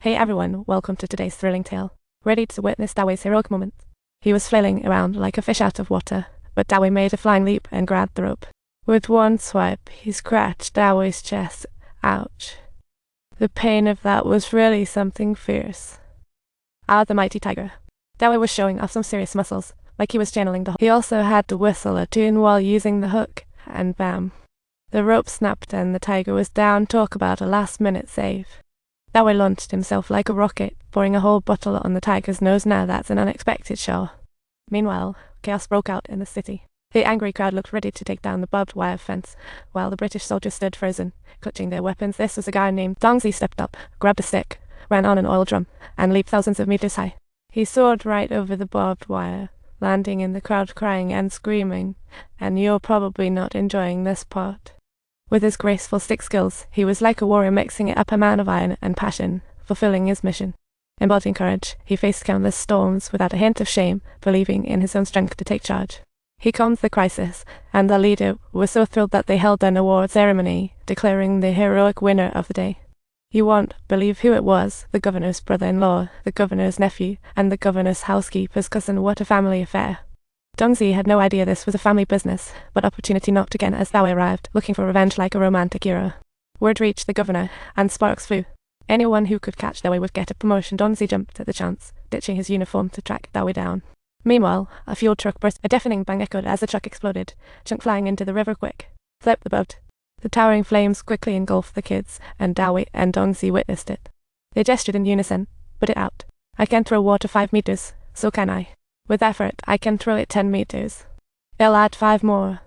Hey everyone, welcome to today's thrilling tale. Ready to witness Dawi's heroic moment? He was flailing around like a fish out of water, but Dawi made a flying leap and grabbed the rope. With one swipe, he scratched Dawi's chest. Ouch. The pain of that was really something fierce. The mighty tiger. Dawi was showing off some serious muscles, like he was channeling the. He also had to whistle a tune while using the hook, and bam. The rope snapped and the tiger was down. Talk about a last-minute save. Dawi launched himself like a rocket, pouring a whole bottle on the tiger's nose. Now that's an unexpected show. Meanwhile, chaos broke out in the city. The angry crowd looked ready to take down the barbed wire fence, while the British soldiers stood frozen, clutching their weapons. This was a guy named Dongzi stepped up, grabbed a stick, ran on an oil drum, and leaped thousands of meters high. He soared right over the barbed wire, landing in the crowd crying and screaming, and you're probably not enjoying this part. With his graceful stick skills, he was like a warrior mixing it up, a man of iron and passion, fulfilling his mission. Embodying courage, he faced countless storms without a hint of shame, believing in his own strength to take charge. He calmed the crisis, and the leader was so thrilled that they held an award ceremony, declaring the heroic winner of the day. You won't believe who it was: the governor's brother-in-law, the governor's nephew, and the governor's housekeeper's cousin. What a family affair. Dongzi had no idea this was a family business, but opportunity knocked again as Dawi arrived, looking for revenge like a romantic hero. Word reached the governor, and sparks flew. Anyone who could catch Dawi would get a promotion. Dongzi jumped at the chance, ditching his uniform to track Dawi down. Meanwhile, a fuel truck burst. A deafening bang echoed as the truck exploded, chunk flying into the river. Quick. Flip the boat. The towering flames quickly engulfed the kids, and Dawi and Dongzi witnessed it. They gestured in unison. Put it out. I can throw water 5 meters, so can I. With effort, I can throw it 10 meters. I'll add 5 more.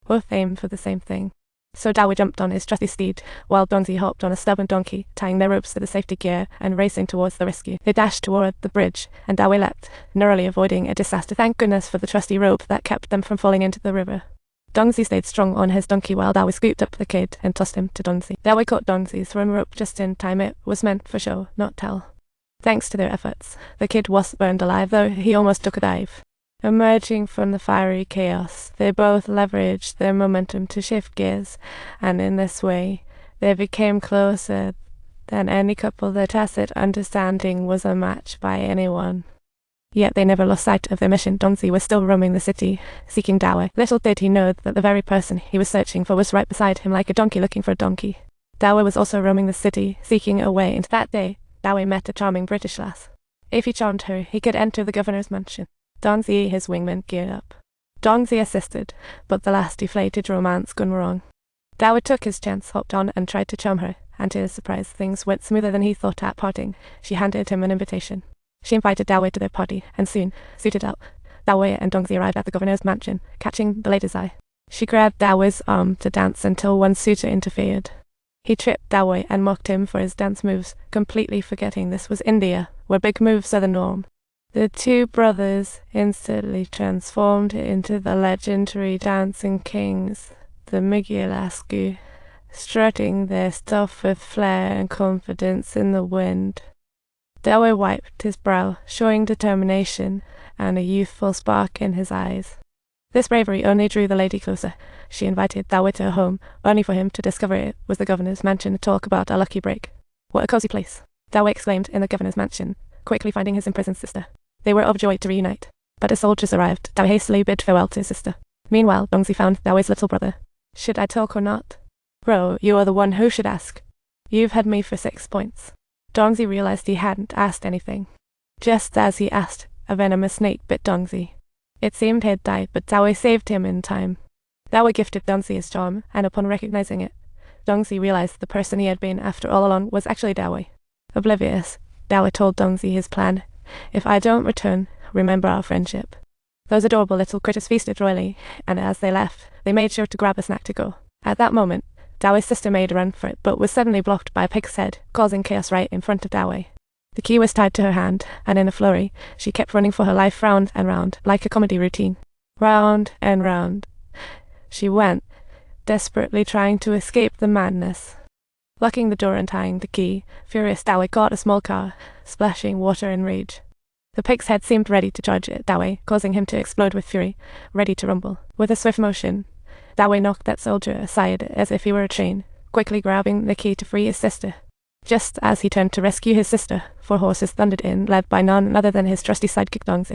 Both aim for the same thing. So Dawi jumped on his trusty steed, while Dongzi hopped on a stubborn donkey, tying their ropes to the safety gear and racing towards the rescue. They dashed toward the bridge, and Dawi leapt, narrowly avoiding a disaster. Thank goodness for the trusty rope that kept them from falling into the river. Dongzi stayed strong on his donkey while Dawi scooped up the kid and tossed him to Dongzi. Dawi caught Dongzi's thrown rope just in time. It was meant for show, not tell. Thanks to their efforts, the kid wasn't burned alive, though he almost took a dive. Emerging from the fiery chaos, they both leveraged their momentum to shift gears, and in this way, they became closer than any couple. Their tacit understanding was unmatched by anyone. Yet they never lost sight of their mission. Dongzi was still roaming the city, seeking Dawi. Little did he know that the very person he was searching for was right beside him, like a donkey looking for a donkey. Dawi was also roaming the city, seeking a way into. That day, Dawi met a charming British lass. If he charmed her, he could enter the governor's mansion. Dongzi, his wingman, geared up. Dongzi assisted, but the last deflated romance gone wrong. Dawi took his chance, hopped on, and tried to charm her, and to his surprise, things went smoother than he thought. At parting, she handed him an invitation. She invited Dawi to their party, and soon, suited up, Dawi and Dongzi arrived at the governor's mansion, catching the lady's eye. She grabbed Dawi's arm to dance until one suitor interfered. He tripped Dawi and mocked him for his dance moves, completely forgetting this was India, where big moves are the norm. The two brothers instantly transformed into the legendary dancing kings, the Mugilasku, strutting their stuff with flair and confidence in the wind. Dawi wiped his brow, showing determination and a youthful spark in his eyes. This bravery only drew the lady closer. She invited Dawi to her home, only for him to discover it was the governor's mansion. Talk about a lucky break. What a cozy place, Dawi exclaimed in the governor's mansion, quickly finding his imprisoned sister. They were overjoyed to reunite, but as soldiers arrived, Dawi hastily bid farewell to his sister. Meanwhile, Dongzi found Dawi's little brother. Should I talk or not? Bro, you are the one who should ask. You've had me for 6 points. Dongzi realized he hadn't asked anything. Just as he asked, a venomous snake bit Dongzi. It seemed he'd died, but Dawi saved him in time. Dawi gifted Dongzi his charm, and upon recognizing it, Dongzi realized the person he had been after all along was actually Dawi. Oblivious, Dawi told Dongzi his plan. If I don't return, remember our friendship. Those adorable little critters feasted royally, and as they left, they made sure to grab a snack to go. At that moment, Dawi's sister made a run for it, but was suddenly blocked by a pig's head, causing chaos right in front of Dawi. The key was tied to her hand, and in a flurry, she kept running for her life round and round, like a comedy routine. Round and round she went, desperately trying to escape the madness. Locking the door and tying the key, furious Dawi caught a small car, splashing water in rage. The pig's head seemed ready to charge at Dawi, causing him to explode with fury, ready to rumble. With a swift motion, Dawi knocked that soldier aside as if he were a train, quickly grabbing the key to free his sister. Just as he turned to rescue his sister, 4 horses thundered in, led by none other than his trusty sidekick Dongzi.